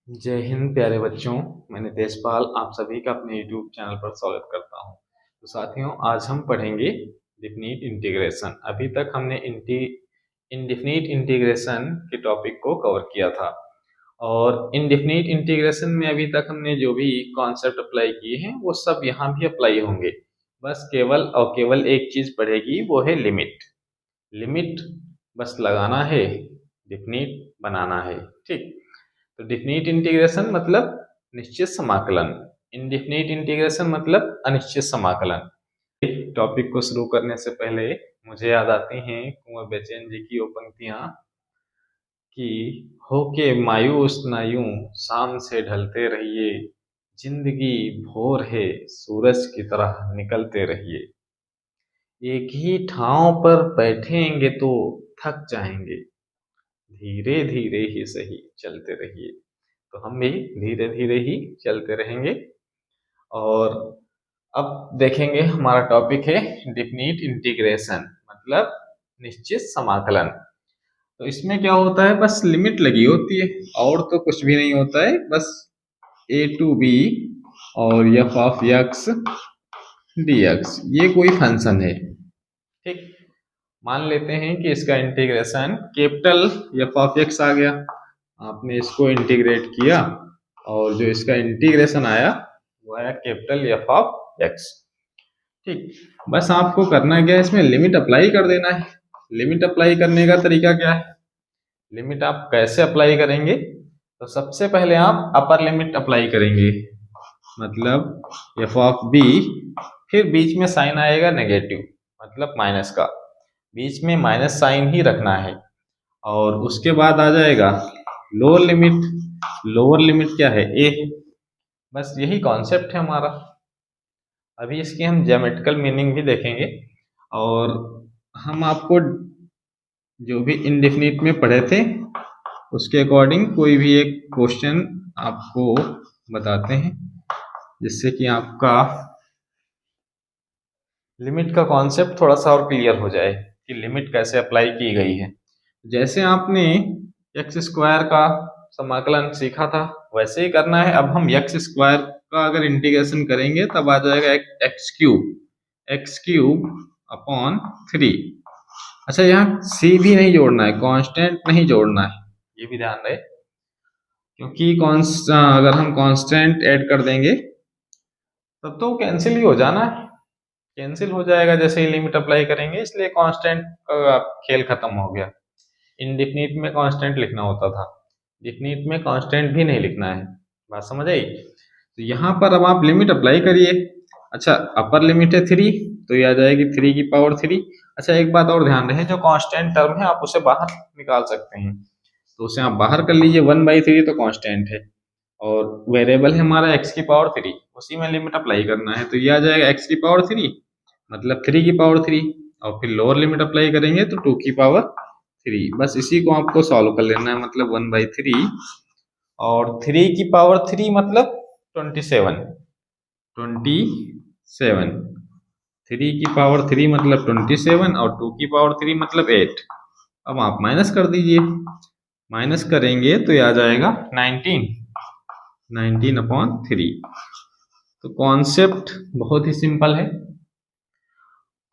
जय हिंद प्यारे बच्चों। मैं नितेश पाल आप सभी का अपने YouTube चैनल पर स्वागत करता हूं। तो साथियों, आज हम पढ़ेंगे डिफिनिट इंटीग्रेशन। अभी तक हमने इनडिफिनिट इंटीग्रेशन के टॉपिक को कवर किया था और इनडिफिनिट इंटीग्रेशन में अभी तक हमने जो भी कॉन्सेप्ट अप्लाई किए हैं वो सब यहाँ भी अप्लाई होंगे। बस केवल और केवल एक चीज़ पढ़ेगी, वो है लिमिट। लिमिट बस लगाना है, डिफिनिट बनाना है। ठीक, तो डिफिनिट इंटीग्रेशन मतलब निश्चित समाकलन, इनडिफिनिट इंटीग्रेशन मतलब अनिश्चित समाकलन। टॉपिक को शुरू करने से पहले मुझे याद आती हैं कुंवर बेचैन जी की वो पंक्तियां कि होके मायूस ना यूं शाम से ढलते रहिए, जिंदगी भोर है सूरज की तरह निकलते रहिए, एक ही ठाव पर बैठेंगे तो थक जाएंगे, धीरे धीरे ही सही चलते रहिए। तो हम भी धीरे धीरे ही चलते रहेंगे। और अब देखेंगे, हमारा टॉपिक है डिफिनिट इंटीग्रेशन मतलब निश्चित समाकलन। तो इसमें क्या होता है, बस लिमिट लगी होती है और तो कुछ भी नहीं होता है। बस a टू b और f ऑफ x dx ये कोई फंक्शन है। ठीक, मान लेते हैं कि इसका integration capital f of x आ गया। आपने इसको इंटीग्रेट किया और जो इसका इंटीग्रेशन आया वो आया कैपिटल f ऑफ x। ठीक, बस आपको करना क्या है, इसमें लिमिट अप्लाई कर देना है। लिमिट अप्लाई करने का तरीका क्या है, लिमिट आप कैसे अप्लाई करेंगे? तो सबसे पहले आप अपर लिमिट अप्लाई करेंगे, मतलब f ऑफ b, फिर बीच में साइन आएगा नेगेटिव मतलब माइनस का, बीच में माइनस साइन ही रखना है। और उसके बाद आ जाएगा लोअर लिमिट। लोअर लिमिट क्या है, a है। बस यही कॉन्सेप्ट है हमारा। अभी इसकी हम ज्योमेट्रिकल मीनिंग भी देखेंगे और हम आपको जो भी इनडेफिनिट में पढ़े थे उसके अकॉर्डिंग कोई भी एक क्वेश्चन आपको बताते हैं, जिससे कि आपका लिमिट का कॉन्सेप्ट थोड़ा सा और क्लियर हो जाए कि लिमिट कैसे अप्लाई की गई है। जैसे आपने एक्स स्क्वायर का समाकलन सीखा था वैसे ही करना है। अब हम एक्स स्क्वायर का अगर इंटीग्रेशन करेंगे तब आ जाएगा एक्स क्यूब अपॉन 3। अच्छा, यहाँ सी भी नहीं जोड़ना है, कांस्टेंट नहीं जोड़ना है, ये भी ध्यान रहे, क्योंकि अगर हम कांस्टेंट ऐड कर देंगे तब तो कैंसिल ही हो जाना है, कैंसिल हो जाएगा जैसे ही लिमिट अप्लाई करेंगे, इसलिए कांस्टेंट का खेल खत्म हो गया। इनडिफिनिट में कांस्टेंट लिखना होता था, डिफिनिट में कांस्टेंट भी नहीं लिखना है। बात समझ आई? तो यहाँ पर अब आप लिमिट अप्लाई करिए। अच्छा, अपर लिमिट है 3 तो ये आ जाएगी 3 की पावर 3। अच्छा, एक बात और ध्यान रहे, जो कांस्टेंट टर्म है आप उसे बाहर निकाल सकते हैं, तो उसे आप बाहर कर लीजिए। 1/3 तो कांस्टेंट है और वेरिएबल है हमारा x की पावर 3, उसी में लिमिट अप्लाई करना है। तो ये आ जाएगा x की पावर 3 मतलब 3 की पावर 3, और फिर लोअर लिमिट अप्लाई करेंगे तो 2 की पावर 3। बस इसी को आपको सॉल्व कर लेना है, मतलब 1/3 और 3 की पावर 3 मतलब 27। 3 की पावर 3 मतलब 27 और 2 की पावर 3 मतलब 8। अब आप माइनस कर दीजिए, माइनस करेंगे तो ये आ जाएगा 19/3। तो कॉन्सेप्ट बहुत ही सिंपल है,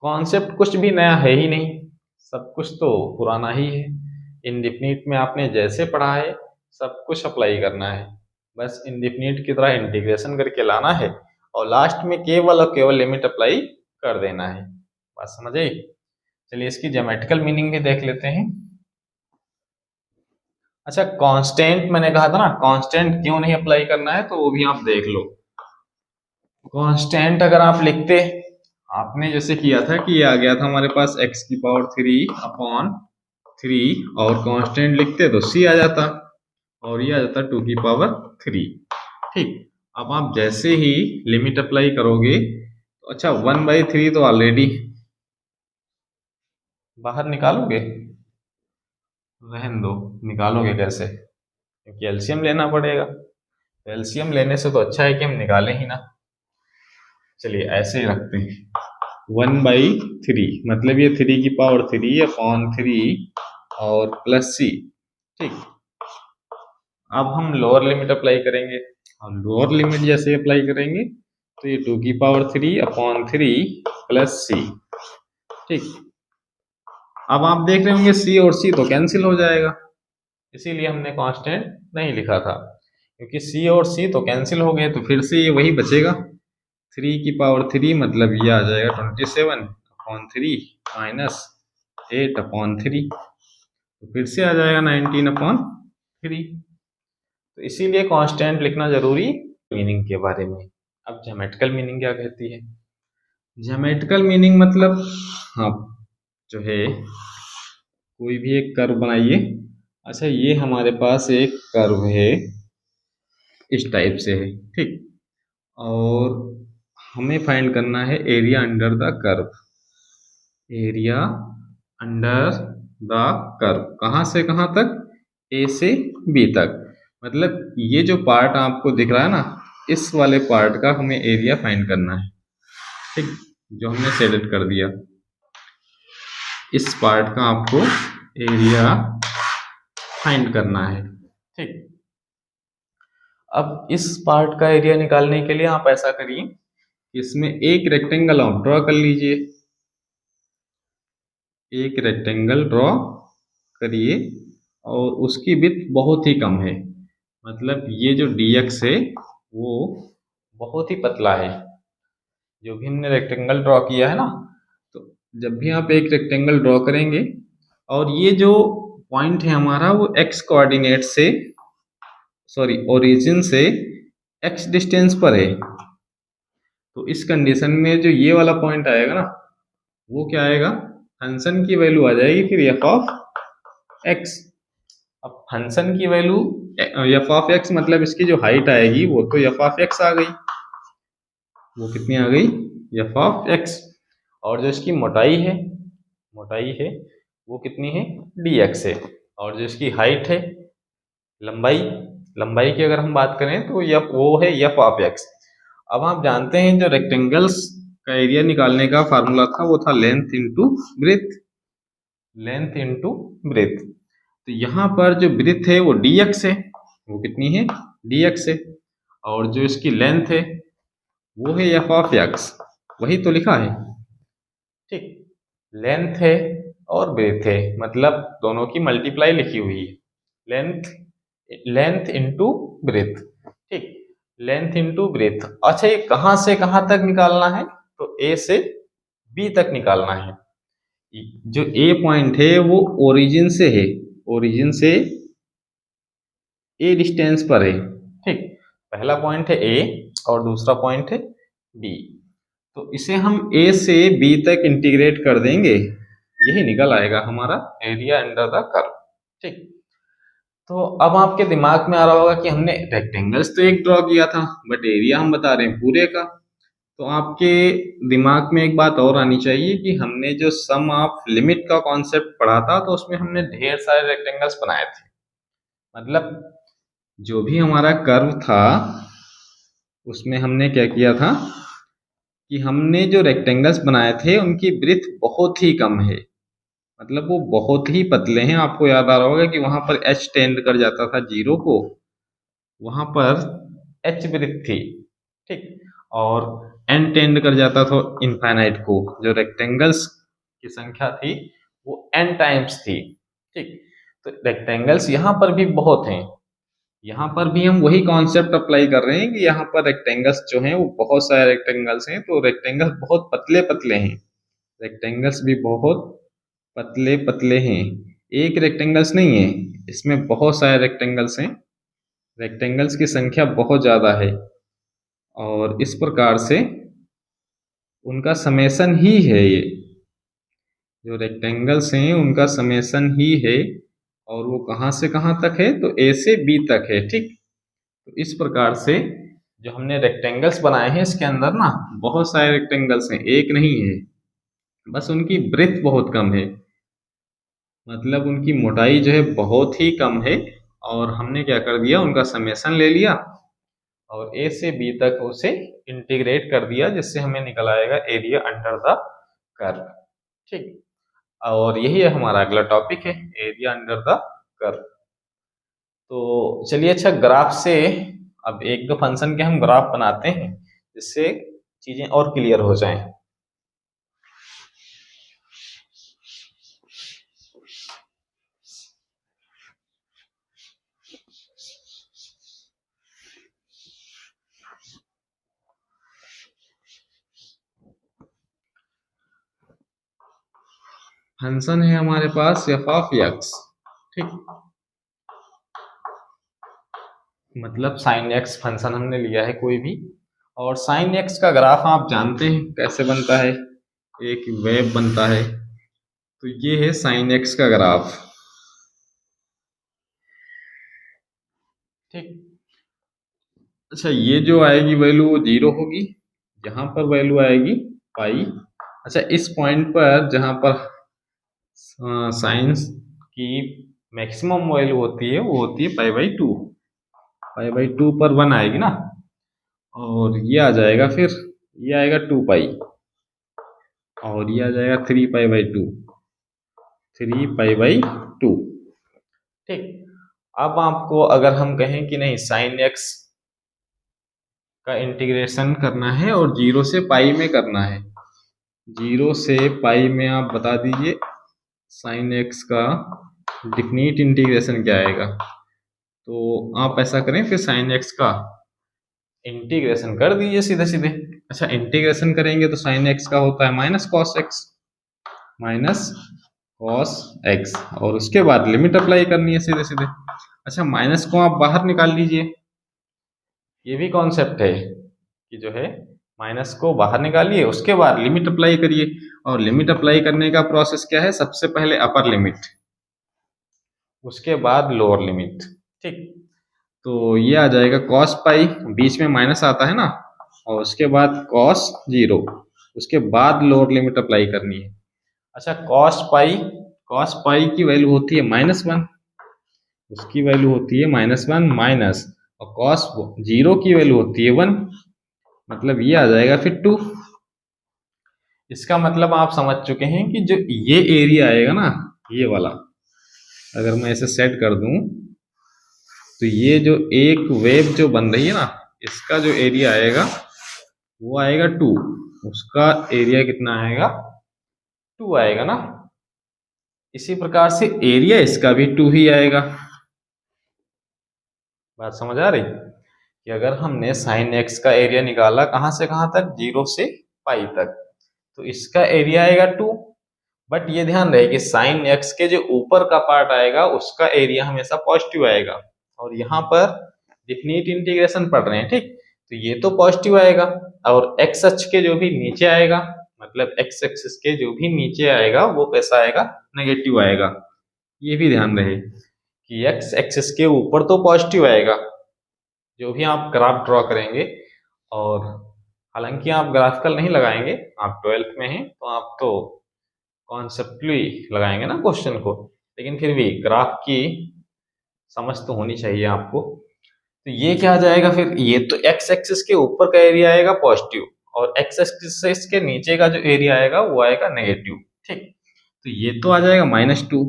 कॉन्सेप्ट कुछ भी नया है ही नहीं, सब कुछ तो पुराना ही है। इनडिफिनिट में आपने जैसे पढ़ा है सब कुछ अप्लाई करना है, बस इनडिफिनिट की तरह इंटीग्रेशन करके लाना है और लास्ट में केवल और केवल लिमिट अप्लाई कर देना है। बात समझ आई? चलिए इसकी ज्योमेट्रिकल मीनिंग भी देख लेते हैं। अच्छा, कांस्टेंट मैंने कहा था ना, कांस्टेंट क्यों नहीं अप्लाई करना है तो वो भी आप देख लो। कांस्टेंट अगर आप लिखते, आपने जैसे किया था कि ये आ गया था हमारे पास x की पावर 3/3 और कांस्टेंट लिखते तो c आ जाता और ये आ जाता 2 की पावर 3। ठीक, अब आप जैसे ही लिमिट अप्लाई करोगे तो अच्छा 1/3 तो ऑलरेडी बाहर निकालोगे, रहन दो, निकालोगे कैसे, क्योंकि एलसीएम लेना पड़ेगा। एलसीएम लेने से तो अच्छा है कि हम निकालें ही ना। चलिए ऐसे ही रखते हैं, 1/3 मतलब ये 3 की पावर 3/3 और प्लस c। ठीक, अब हम लोअर लिमिट अप्लाई करेंगे, और लोअर लिमिट जैसे अप्लाई करेंगे तो ये 2⁻³ प्लस सी। ठीक, अब आप देख रहे होंगे सी और सी तो कैंसिल हो जाएगा, इसीलिए हमने कांस्टेंट नहीं लिखा था, क्योंकि सी और सी तो कैंसिल हो गए, तो फिर से ये वही बचेगा 3⁻³ मतलब ये आ जाएगा 27/3 माइनस 8/3, तो फिर से आ जाएगा 19/3। तो इसीलिए कांस्टेंट लिखना जरूरी। मीनिंग के बारे में, अब ज्योमेट्रिकल मीनिंग क्या कहती है? ज्योमेट्रिकल मीनिंग मतलब आप जो है कोई भी एक कर्व बनाइए। अच्छा, ये हमारे पास एक कर्व है, इस टाइप से है, ठीक, और हमें फाइंड करना है area under the curve. Area under the curve कहाँ से कहाँ तक? ए से बी तक। मतलब ये जो पार्ट आपको दिख रहा है ना, इस वाले पार्ट का हमें एरिया फाइंड करना है, ठीक, जो हमने सेलेक्ट कर दिया। इस पार्ट का आपको एरिया फाइंड करना है, ठीक। अब इस पार्ट का एरिया निकालने के लिए आप ऐसा करिए, इसमें एक रेक्टेंगल आप ड्रॉ कर लीजिए। एक रेक्टेंगल ड्रॉ करिए और उसकी विड्थ बहुत ही कम है, मतलब ये जो dx है वो बहुत ही पतला है। जो भी हमने रेक्टेंगल ड्रॉ किया है ना, तो जब भी आप एक रेक्टेंगल ड्रॉ करेंगे और ये जो पॉइंट है हमारा वो x कोऑर्डिनेट से, सॉरी ओरिजिन से x डिस्टेंस पर है, तो इस कंडीशन में जो ये वाला पॉइंट आएगा ना, वो क्या आएगा? फंक्शन की वैल्यू आ जाएगी फिर f(x). अब फंक्शन की वैल्यू f(x) मतलब इसकी जो हाइट आएगी वो तो f(x) आ गई। वो कितनी आ गई? f(x). और जो इसकी मोटाई है वो कितनी है? dx है। और जो इसकी हाइट है, लंबाई की अगर हम बात करें तो वो है f(x). अब आप जानते हैं जो रेक्टेंगल्स का एरिया निकालने का फार्मूला था वो था लेंथ इंटू ब्रेथ। तो यहाँ पर जो ब्रेथ है वो dx है, वो कितनी है? dx है। और जो इसकी लेंथ है वो है f(x), वही तो लिखा है, ठीक। लेंथ है और ब्रेथ है, मतलब दोनों की मल्टीप्लाई लिखी हुई है, लेंथ इंटू ब्रेथ, ठीक, लेंथ इंटू ब्रेथ। अच्छा, ये कहाँ से कहाँ तक निकालना है? तो ए से बी तक निकालना है। जो ए पॉइंट है वो ओरिजिन से ए डिस्टेंस पर है, ठीक। पहला पॉइंट है ए और दूसरा पॉइंट है बी, तो इसे हम ए से बी तक इंटीग्रेट कर देंगे, यही निकल आएगा हमारा एरिया अंडर द कर्व, ठीक। तो अब आपके दिमाग में आ रहा होगा कि हमने रेक्टेंगल्स तो एक ड्रॉ किया था बट एरिया हम बता रहे हैं पूरे का। तो आपके दिमाग में एक बात और आनी चाहिए कि हमने जो सम ऑफ लिमिट का कॉन्सेप्ट पढ़ा था तो उसमें हमने ढेर सारे रेक्टेंगल्स बनाए थे। मतलब जो भी हमारा कर्व था उसमें हमने क्या किया था कि हमने जो रेक्टेंगल्स बनाए थे उनकी ब्रेथ बहुत ही कम है, मतलब वो बहुत ही पतले हैं। आपको याद आ रहा होगा कि वहां पर h टेंड कर जाता था 0 को, वहां पर h ब्रेथ थी, ठीक, और n टेंड कर जाता था इनफाइनाइट को। जो रेक्टेंगल्स की संख्या थी वो n टाइम्स थी, ठीक। तो रेक्टेंगल्स यहाँ पर भी बहुत हैं, यहाँ पर भी हम वही कॉन्सेप्ट अप्लाई कर रहे हैं कि यहाँ पर रेक्टेंगल्स जो हैं वो बहुत सारे रेक्टेंगल्स हैं, तो रेक्टेंगल्स बहुत पतले पतले हैं, रेक्टेंगल्स भी बहुत पतले पतले हैं। एक रेक्टेंगल्स नहीं है, इसमें बहुत सारे रेक्टेंगल्स हैं, रेक्टेंगल्स की संख्या बहुत ज़्यादा है, और इस प्रकार से उनका समेसन ही है। ये जो रेक्टेंगल्स हैं उनका समेसन ही है, और वो कहाँ से कहाँ तक है? तो ए से बी तक है, ठीक। तो इस प्रकार से जो हमने रेक्टेंगल्स बनाए हैं इसके अंदर ना बहुत सारे रेक्टेंगल्स हैं, एक नहीं है, बस उनकी ब्रेथ बहुत कम है, मतलब उनकी मोटाई जो है बहुत ही कम है। और हमने क्या कर दिया, उनका समेसन ले लिया और ए से बी तक उसे इंटीग्रेट कर दिया, जिससे हमें निकल आएगा एरिया अंडर द कर्व, ठीक। और यही है हमारा अगला टॉपिक है, एरिया अंडर द कर्व। तो चलिए, अच्छा ग्राफ से अब एक दो फंक्शन के हम ग्राफ बनाते हैं जिससे चीजें और क्लियर हो जाएं। फंक्शन है हमारे पास एफ ऑफ एक्स, ठीक, मतलब साइन एक्स फंक्शन हमने लिया है कोई भी, और साइन एक्स का ग्राफ आप जानते हैं कैसे बनता है, एक वेव बनता है। तो ये है साइन एक्स का ग्राफ, ठीक। अच्छा, ये जो आएगी वैल्यू वो 0 होगी, यहाँ पर वैल्यू आएगी पाई। अच्छा, इस पॉइंट पर जहाँ पर साइंस की मैक्सिमम वैल्यू होती है वो होती है पाई/2, पाई/2 पर 1 आएगी ना, और ये आ जाएगा, फिर ये आएगा 2 पाई, और ये आ जाएगा 3 पाई/2, 3 पाई/2, ठीक। अब आपको अगर हम कहें कि नहीं साइन एक्स का इंटीग्रेशन करना है और 0 से पाई में करना है, 0 से पाई में आप बता दीजिए साइन एक्स का डिफिनिट इंटीग्रेशन क्या आएगा। तो आप ऐसा करें, फिर साइन एक्स का इंटीग्रेशन कर दीजिए सीधे सीधे। अच्छा, इंटीग्रेशन करेंगे तो साइन एक्स का होता है minus cos x, minus cos x, और उसके बाद लिमिट अप्लाई करनी है सीधे सीधे। अच्छा, माइनस को आप बाहर निकाल लीजिए, ये भी कॉन्सेप्ट है कि जो है माइनस को बाहर निकालिए, उसके बाद लिमिट अप्लाई करिए। और लिमिट अप्लाई करने का प्रोसेस क्या है, सबसे पहले अपर लिमिट, उसके बाद लोअर लिमिट, ठीक। तो ये आ जाएगा कॉस पाई, बीच में माइनस आता है ना, और उसके बाद कॉस 0, उसके बाद लोअर लिमिट अप्लाई करनी है। अच्छा, कॉस पाई की वैल्यू होती है -1, उसकी वैल्यू होती है -1 माइनस, और कॉस 0 की वैल्यू होती है 1, मतलब ये आ जाएगा फिर 2। इसका मतलब आप समझ चुके हैं कि जो ये एरिया आएगा ना, ये वाला, अगर मैं इसे सेट कर दूं तो ये जो एक वेव जो बन रही है ना, इसका जो एरिया आएगा वो आएगा 2, उसका एरिया कितना आएगा, 2 आएगा ना। इसी प्रकार से एरिया इसका भी 2 ही आएगा। बात समझ आ रही कि अगर हमने साइन एक्स का एरिया निकाला कहां से कहां तक, 0 से पाई तक, तो इसका एरिया आएगा 2। बट ये ध्यान रहे कि साइन एक्स के जो ऊपर का पार्ट आएगा उसका एरिया हमेशा पॉजिटिव आएगा, और यहाँ पर डिफिनिट इंटीग्रेशन पढ़ रहे हैं, ठीक, तो ये तो पॉजिटिव आएगा, और एक्स अक्ष के जो भी नीचे आएगा, मतलब एक्स एक्सिस के जो भी नीचे आएगा वो कैसा आएगा, नेगेटिव आएगा। ये भी ध्यान रहे कि एक्स एक्सिस के ऊपर तो पॉजिटिव आएगा जो भी आप ग्राफ ड्रॉ करेंगे, और हालांकि आप ग्राफिकल नहीं लगाएंगे, आप 12th में हैं तो आप तो कॉन्सेप्टली लगाएंगे ना क्वेश्चन को, लेकिन फिर भी ग्राफ की समझ तो होनी चाहिए आपको। तो ये क्या आ जाएगा फिर, ये तो एक्स एक्सिस के ऊपर का एरिया आएगा पॉजिटिव, और एक्स एक्सिस के नीचे का जो एरिया आएगा वो आएगा नेगेटिव, ठीक। तो ये तो आ जाएगा -2।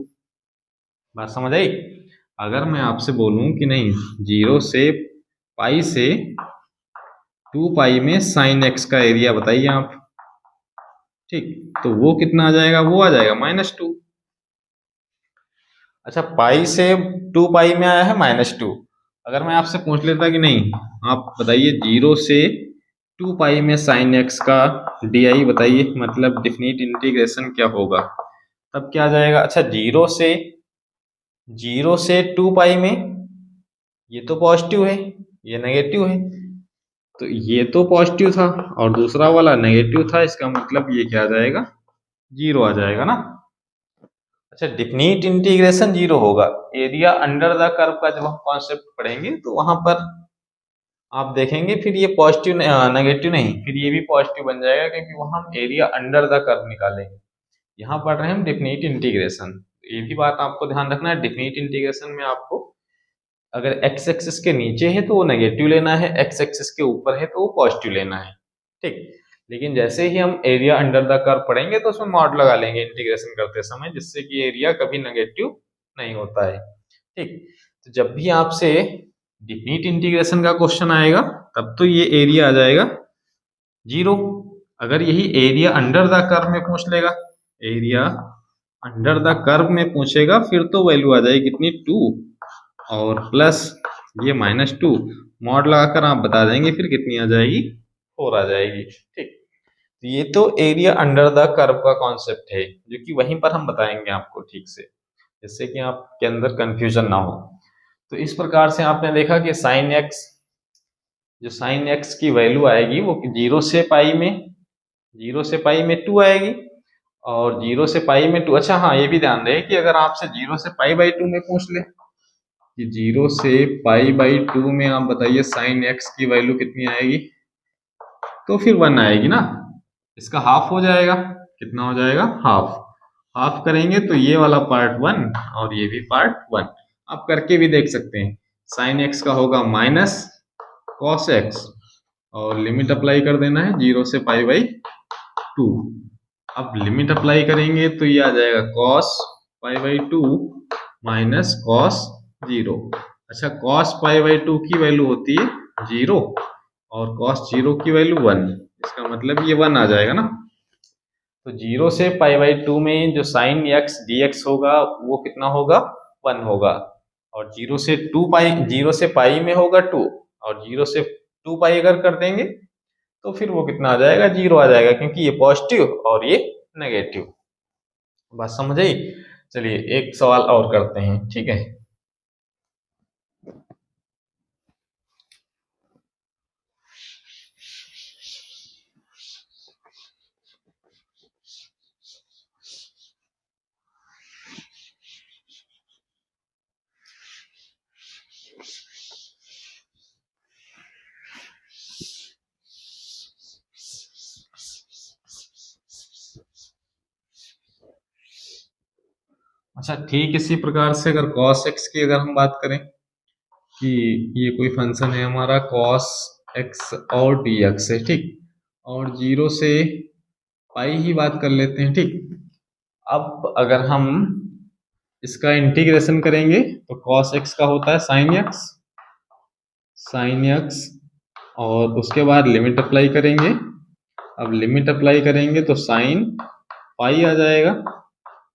बात समझ आई। अगर मैं आपसे बोलूं कि नहीं 0 से पाई से 2 पाई में साइन एक्स का एरिया बताइए आप, ठीक, तो वो कितना आ जाएगा, वो आ जाएगा -2। अच्छा, पाई से 2 पाई में आया है -2। अगर मैं आपसे पूछ लेता कि नहीं आप बताइए 0 से 2 पाई में साइन एक्स का डी बताइए, मतलब डिफिनिट इंटीग्रेशन क्या होगा, तब क्या आ जाएगा। अच्छा, 0 से 2 पाई में ये तो पॉजिटिव है, ये नेगेटिव है, तो ये तो पॉजिटिव था और दूसरा वाला नेगेटिव था, इसका मतलब ये क्या आ जाएगा, 0 आ जाएगा ना। अच्छा, डिफिनिट इंटीग्रेशन 0 होगा, एरिया अंडर द कर्व का जब हम कॉन्सेप्ट पढ़ेंगे तो वहां पर आप देखेंगे फिर ये पॉजिटिव नेगेटिव नहीं, फिर ये भी पॉजिटिव बन जाएगा, क्योंकि वहां हम एरिया अंडर द कर्व निकालेंगे। यहाँ पढ़ रहे हैं हम डिफिनिट इंटीग्रेशन, ये भी बात आपको ध्यान रखना है। डिफिनिट इंटीग्रेशन में आपको अगर एक्स एक्सिस के नीचे है तो वो नेगेटिव लेना है, एक्स एक्सिस के ऊपर है तो वो पॉजिटिव लेना है, ठीक। लेकिन जैसे ही हम एरिया अंडर द कर्व पढ़ेंगे तो उसमें मॉड लगा लेंगे इंटीग्रेशन करते समय, जिससे कि एरिया कभी नेगेटिव नहीं होता है, ठीक। तो जब भी आपसे डिफिनिट इंटीग्रेशन का क्वेश्चन आएगा तब तो ये एरिया आ जाएगा 0। अगर यही एरिया अंडर द कर्व में पूछ लेगा, एरिया अंडर द कर्व में पूछेगा, फिर तो वैल्यू आ जाएगी कितनी 2 और प्लस ये -2 मॉड लगाकर आप बता देंगे फिर कितनी आ जाएगी 4 आ जाएगी। ठीक, तो ये तो एरिया अंडर द कर्व का कॉन्सेप्ट है जो कि वहीं पर हम बताएंगे आपको ठीक से, जिससे कि आपके अंदर कंफ्यूजन ना हो। तो इस प्रकार से आपने देखा कि साइन एक्स, जो साइन एक्स की वैल्यू आएगी वो 0 से पाई में 2 आएगी और 0 से पाई में 2। अच्छा हाँ, ये भी ध्यान रहे कि अगर आपसे 0 से पाई बाई 2 में पूछ ले कि 0 से पाई बाई 2 में आप बताइए साइन एक्स की वैल्यू कितनी आएगी, तो फिर 1 आएगी ना। इसका हाफ हो जाएगा, कितना हो जाएगा हाफ। हाफ करेंगे तो ये वाला पार्ट 1 और ये भी पार्ट 1। आप करके भी देख सकते हैं। साइन एक्स का होगा माइनस कॉस एक्स और लिमिट अप्लाई कर देना है 0 से पाई बाई 2। अब लिमिट अप्लाई करेंगे तो ये आ जाएगा cos pi by 2 minus cos 0। अच्छा, कॉस पाई बाई 2 की वैल्यू होती है 0 और कॉस 0 की वैल्यू 1, इसका मतलब ये 1 आ जाएगा ना। तो 0 से पाई बाई 2 में जो साइन एक्स डी एक्स होगा वो कितना होगा 1 होगा, और 0 से पाई में होगा 2 और 0 से 2 पाई अगर कर देंगे तो फिर वो कितना आ जाएगा 0 आ जाएगा, क्योंकि ये पॉजिटिव और ये नेगेटिव। बात समझ आई। चलिए एक सवाल और करते हैं, ठीक है। अच्छा ठीक, इसी प्रकार से अगर cos x की अगर हम बात करें कि ये कोई फंक्शन है हमारा cos x और dx है, ठीक, और 0 से पाई ही बात कर लेते हैं, ठीक। अब अगर हम इसका इंटीग्रेशन करेंगे तो cos x का होता है sin x और उसके बाद लिमिट अप्लाई करेंगे। अब लिमिट अप्लाई करेंगे तो साइन पाई आ जाएगा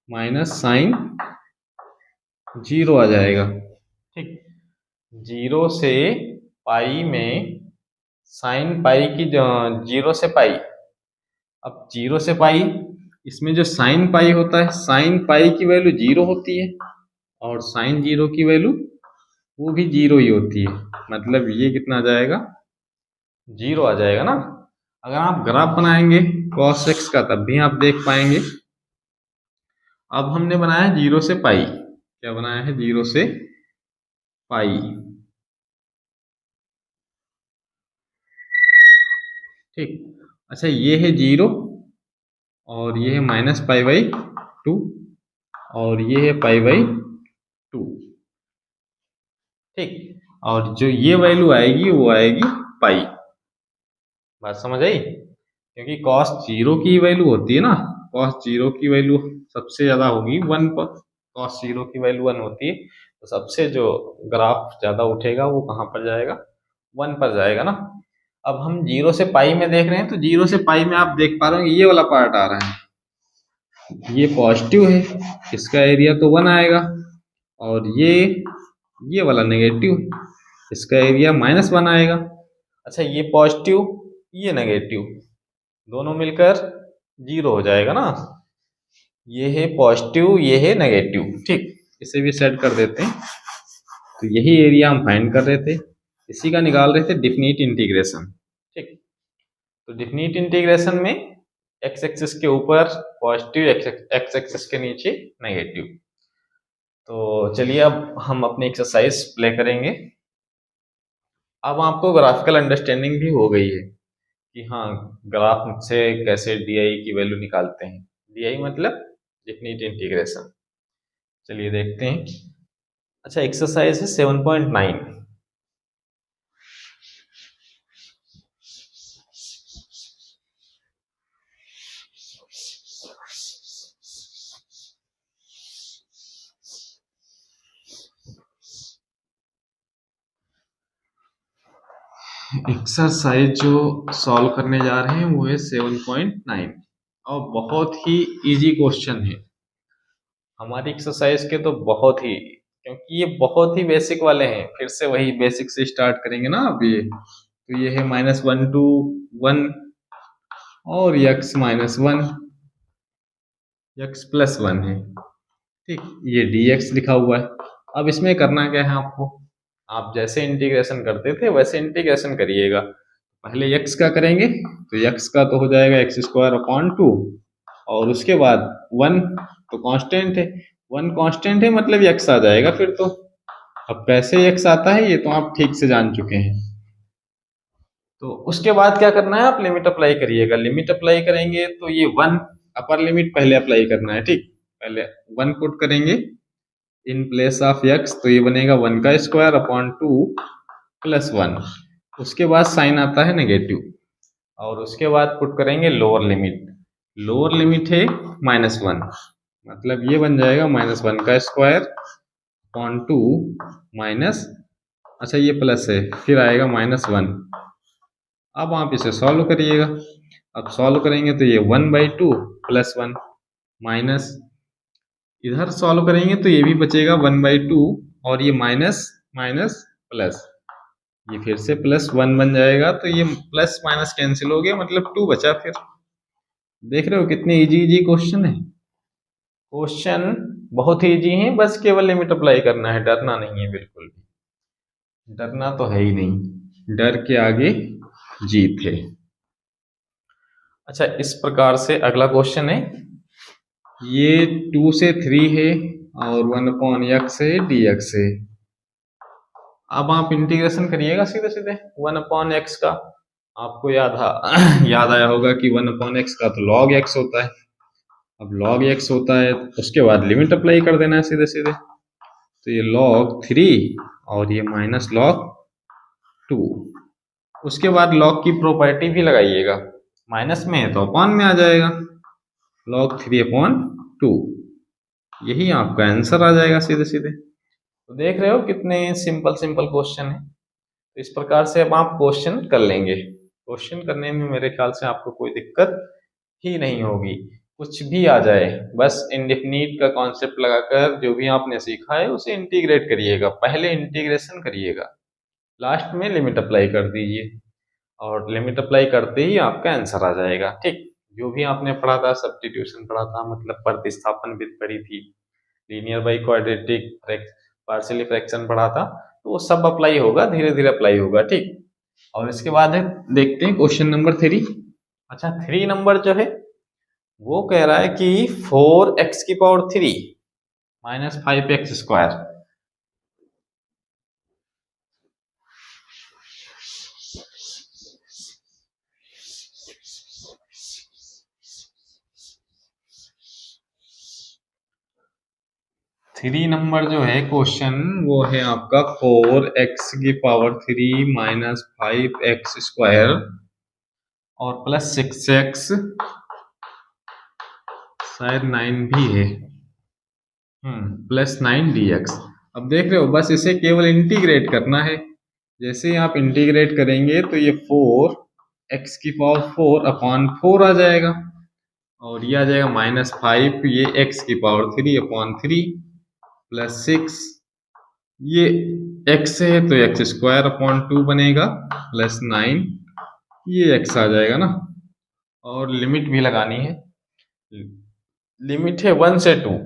माइनस साइन 0 आ जाएगा, ठीक। 0 से पाई में साइन पाई की 0 से पाई, अब 0 से पाई इसमें जो साइन पाई होता है, साइन पाई की वैल्यू 0 होती है और साइन 0 की वैल्यू वो भी 0 ही होती है, मतलब ये कितना आ जाएगा 0 आ जाएगा ना। अगर आप ग्राफ बनाएंगे cos x का तब भी आप देख पाएंगे। अब हमने बनाया 0 से पाई, क्या बनाया है 0 से पाई, ठीक। अच्छा ये है 0 और ये है माइनस पाई बाई 2 और ये है पाई बाई 2, ठीक। और जो ये वैल्यू आएगी वो आएगी पाई। बात समझ आई, क्योंकि cos 0 की वैल्यू होती है ना, cos 0 की वैल्यू सबसे ज्यादा होगी 1 पर, cos 0 की वैल्यू 1 होती है, तो सबसे जो ग्राफ ज्यादा उठेगा वो कहाँ पर जाएगा 1 पर जाएगा ना। अब हम 0 से पाई में देख रहे हैं तो 0 से पाई में आप देख पा रहे हो ये वाला पार्ट आ रहा है, ये पॉजिटिव है, इसका एरिया तो 1 आएगा, और ये वाला नेगेटिव, इसका एरिया -1 आएगा। अच्छा ये पॉजिटिव ये नेगेटिव दोनों मिलकर 0 हो जाएगा ना, ये है पॉजिटिव ये है नेगेटिव, ठीक। इसे भी सेट कर देते हैं। तो यही एरिया हम फाइंड कर रहे थे, इसी का निकाल रहे थे डिफिनिट इंटीग्रेशन, ठीक। तो डिफिनिट इंटीग्रेशन में एक्स एक्सिस के ऊपर पॉजिटिव, एक्स एक्सिस के नीचे नेगेटिव। तो चलिए अब हम अपनी एक्सरसाइज प्ले करेंगे। अब आपको ग्राफिकल अंडरस्टैंडिंग भी हो गई है कि हाँ ग्राफ से कैसे डी की वैल्यू निकालते हैं। डी मतलब डिफिनिट इंटीग्रेशन। चलिए देखते हैं। अच्छा एक्सरसाइज है 7.9। एक्सरसाइज जो सॉल्व करने जा रहे हैं वो है 7.9 और बहुत ही इजी क्वेश्चन है। हमारी एक्सरसाइज के तो बहुत ही, क्योंकि ये बहुत ही बेसिक वाले हैं। फिर से वही बेसिक से स्टार्ट करेंगे ना। अब ये तो ये है -1 to 1 और x-1 x+1 है। ठीक, ये dx लिखा हुआ है। अब इसमें करना क्या है आपको, आप जैसे इंटीग्रेशन करते थे वैसे इंटीग्रेशन करिएगा। पहले x का करेंगे तो x का तो हो जाएगा x² 2 और उसके बाद 1 तो कांस्टेंट है, 1 कांस्टेंट है मतलब x आ जाएगा फिर तो। अब कैसे x आता है ये तो आप ठीक से जान चुके हैं। तो उसके बाद क्या करना है, आप लिमिट अप्लाई करिएगा। लिमिट अप्लाई करेंगे तो ये 1 अपर लिमिट पहले अप्लाई करना है। ठीक, पहले 1 पुट करेंगे इन प्लेस ऑफ x तो ये बनेगा 1² 2 + 1। उसके बाद साइन आता है नेगेटिव और उसके बाद पुट करेंगे लोअर लिमिट। लोअर लिमिट है -1 मतलब ये बन जाएगा -1² 2 माइनस, अच्छा ये प्लस है फिर आएगा -1। अब आप इसे सॉल्व करिएगा। अब सॉल्व करेंगे तो ये 1/2 + 1 माइनस, इधर सॉल्व करेंगे तो ये भी बचेगा 1/2 और ये माइनस माइनस प्लस, ये फिर से +1 बन जाएगा। तो ये प्लस माइनस कैंसिल हो गया मतलब 2 बचा। फिर देख रहे हो कितने इजी इजी क्वेश्चन है। क्वेश्चन बहुत ही इजी है, बस केवल लिमिट अप्लाई करना है, डरना नहीं है बिल्कुल भी। डरना तो है ही नहीं, डर के आगे जीत है। अच्छा, इस प्रकार से अगला क्वेश्चन है, ये 2 से 3 है और 1/x है dx है। अब आप इंटीग्रेशन करिएगा सीधे सीधे 1/x का। आपको याद आया होगा कि 1/x का तो log x होता है। अब log x होता है तो उसके बाद लिमिट अप्लाई कर देना है सीधे सीधे। तो ये log 3 और ये -log 2। उसके बाद log की प्रॉपर्टी भी लगाइएगा, माइनस में है तो अपॉन में आ जाएगा, log 3/2। यही आपका आंसर आ जाएगा सीधे सीधे। तो देख रहे हो कितने सिंपल सिंपल क्वेश्चन है। तो इस प्रकार से अब आप क्वेश्चन कर लेंगे। क्वेश्चन करने में मेरे ख्याल से आपको कोई दिक्कत ही नहीं होगी, कुछ भी आ जाए बस इंडेफिनिट का कॉन्सेप्ट लगाकर जो भी आपने सीखा है उसे इंटीग्रेट करिएगा। पहले इंटीग्रेशन करिएगा, लास्ट में लिमिट अप्लाई कर दीजिए और लिमिट अप्लाई करते ही आपका आंसर आ जाएगा। ठीक, जो भी आपने पढ़ा था, सब्स्टिट्यूशन पढ़ा था, मतलब प्रतिस्थापन विधि पढ़ी थी, linear by quadratic, partially fraction पढ़ा था, तो वो सब अप्लाई होगा, धीरे धीरे अप्लाई होगा। ठीक, और इसके बाद है देखते हैं क्वेश्चन नंबर 3। अच्छा, 3 नंबर जो है वो कह रहा है कि 4x³ - 5x²। थ्री नंबर जो है क्वेश्चन वो है आपका 4x³ - 5x² और +6x, शायद 9 भी है, +9 dx। अब देख रहे हो बस इसे केवल इंटीग्रेट करना है। जैसे आप इंटीग्रेट करेंगे तो ये 4x⁴ आ जाएगा और ये आ जाएगा -5, ये x⁴3/3 +6, ये x है तो x²/2 बनेगा +9, ये x आ जाएगा ना। और लिमिट भी लगानी है, लिमिट है 1 से 2,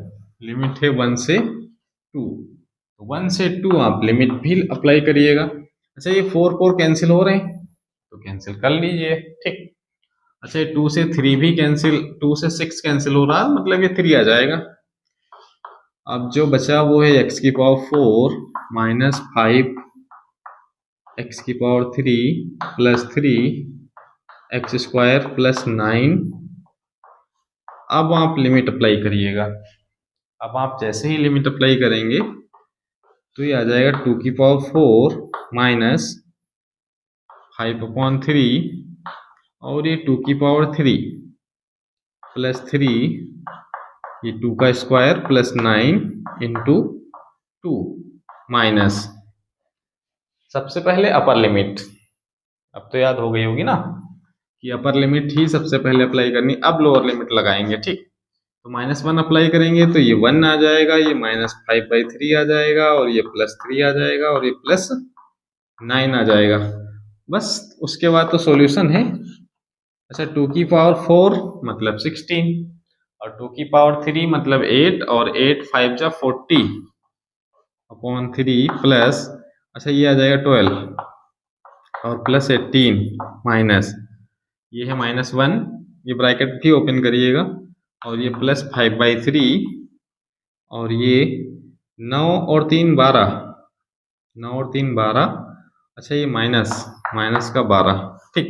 लिमिट है 1 से 2, 1 से 2 आप लिमिट भी अप्लाई करिएगा। अच्छा, ये 4 कैंसिल हो रहे हैं तो कैंसिल कर लीजिए। ठीक, अच्छा ये 2 से 3 भी कैंसिल, 2 से 6 कैंसिल हो रहा है मतलब ये 3 आ जाएगा। अब जो बचा वो है x⁴ - 5 x⁴3 +3 x² +9। अब आप लिमिट अप्लाई करिएगा। अब आप जैसे ही लिमिट अप्लाई करेंगे तो ये आ जाएगा 2⁴ - 5/3 और ये 2⁴3 +3, ये 2² +9 × 2 माइनस, सबसे पहले अपर लिमिट अब तो याद हो गई होगी ना कि अपर लिमिट ही सबसे पहले अप्लाई करनी, अब लोअर लिमिट लगाएंगे। ठीक, तो -1 अप्लाई करेंगे तो ये 1 आ जाएगा, ये -5/3 आ जाएगा, और ये +3 आ जाएगा, और ये +9 आ जाएगा। बस उसके बाद तो सॉल्यूशन है। अच्छा, 2 की पावर 4 मतलब 16, और 2 की पावर 3 मतलब 8, और 8 5 जा 40 अपॉन 3 प्लस, अच्छा ये आ जाएगा 12, और +18 माइनस, ये है -1, ये ब्रैकेट भी ओपन करिएगा, और ये +5/3, और ये 9 और 3 12, 9 और 3 12, अच्छा ये माइनस का 12। ठीक,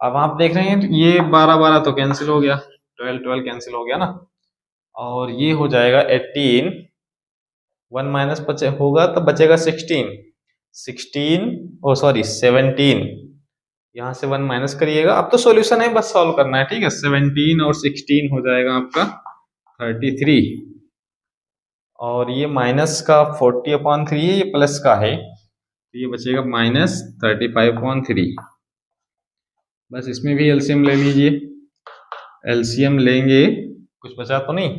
अब आप देख रहे हैं ये 12 12 तो कैंसिल हो गया, 12 12 कैंसिल हो गया ना, और ये हो जाएगा 18, 1 माइनस बचे होगा तो बचेगा 16, 16 ओ सॉरी 17, यहाँ से 1 माइनस करिएगा। अब तो सॉल्यूशन है, बस सॉल्व करना है। ठीक है, 17 और 16 हो जाएगा आपका 33, और ये माइनस का 40/3 है, ये प्लस का है, तो ये बचेगा -35/3। बस इसमें भी एलसीएम ले लीजिए, एलसीएम लेंगे, कुछ बचा तो नहीं,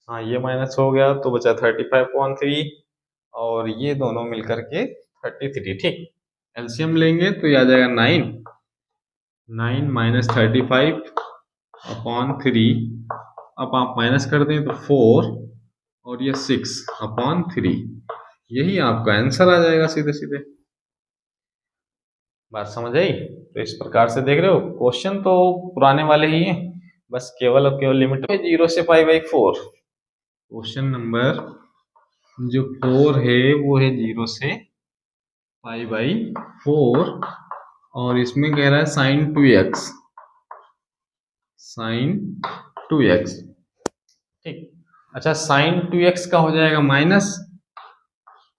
हाँ ये माइनस हो गया तो बचा 35/3, और ये दोनों मिलकर के 33। ठीक, एलसीएम लेंगे तो ये आ जाएगा 9, 9 - 35/3, अब आप माइनस कर दें तो 4, और ये 6/3, यही आपका आंसर आ जाएगा सीधे सीधे। बात समझ आई? तो इस प्रकार से देख रहे हो, क्वेश्चन तो पुराने वाले ही हैं, बस केवल और केवल लिमिट है 0 से π/4। क्वेश्चन नंबर जो 4 है वो है 0 से π/4, और इसमें कह रहा है sin 2x, sin 2x। ठीक, अच्छा sin 2x का हो जाएगा माइनस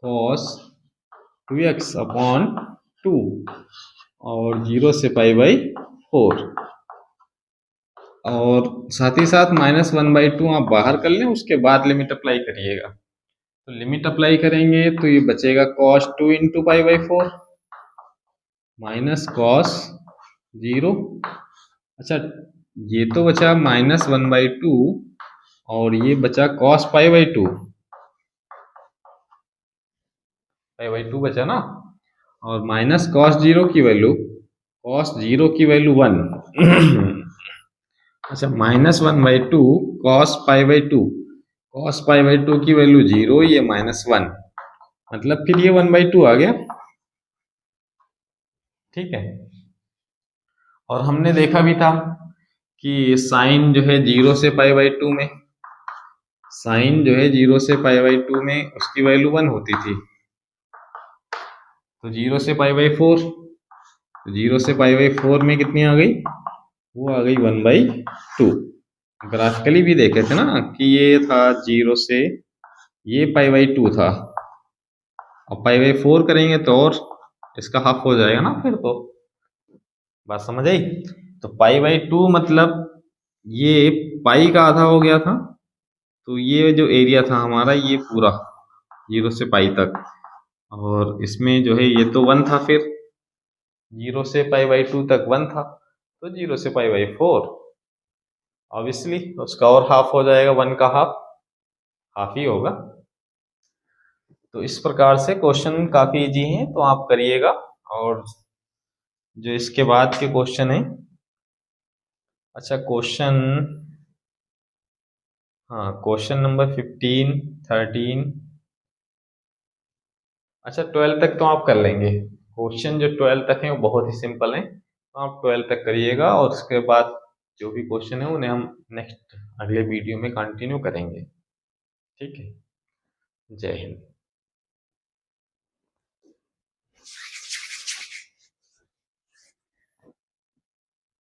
cos 2x/2, और 0 से π/4, और साथ ही साथ -1/2 आप बाहर कर लें, उसके बाद लिमिट अप्लाई करिएगा। तो लिमिट अप्लाई करेंगे तो ये बचेगा cos 2 × π/4 माइनस cos 0, अच्छा ये तो बचा -1/2, और ये बचा cos π/2, π/2 बचा ना, और माइनस cos 0 की वैल्यू, cos 0 की वैल्यू 1 अच्छा -1/2 cos π/2, cos π/2 की वैल्यू 0, ये -1, मतलब फिर ये 1/2 आ गया। ठीक है, और हमने देखा भी था कि साइन जो है 0 से π/2 में, साइन जो है 0 से π/2 में उसकी वैल्यू 1 होती थी, तो 0 से π/4, तो 0 से π/4 में कितनी आ गई, वो आ गई 1/2। ग्राफिकली भी देखे थे ना कि ये था 0 से, ये π/2 था, अब π/4 करेंगे तो और इसका हाफ हो जाएगा ना फिर तो। बात समझ आई? तो π/2 मतलब ये पाई का आधा हो गया था, तो ये जो एरिया था हमारा ये पूरा 0 से पाई तक, और इसमें जो है ये तो 1 था, फिर 0 से π/2 तक 1 था, तो 0 से π/4 ऑब्वियसली उसका और हाफ हो जाएगा, 1 का हाफ ही होगा। तो इस प्रकार से क्वेश्चन काफ़ी इजी हैं, तो आप करिएगा। और जो इसके बाद के क्वेश्चन हैं, अच्छा क्वेश्चन, हाँ क्वेश्चन नंबर 15 13, अच्छा 12 तक तो आप कर लेंगे। क्वेश्चन जो 12 तक हैं वो बहुत ही सिंपल हैं, तो आप 12 तक करिएगा, और उसके बाद जो भी क्वेश्चन है उन्हें हम नेक्स्ट अगले वीडियो में कंटिन्यू करेंगे। ठीक है, जय हिंद।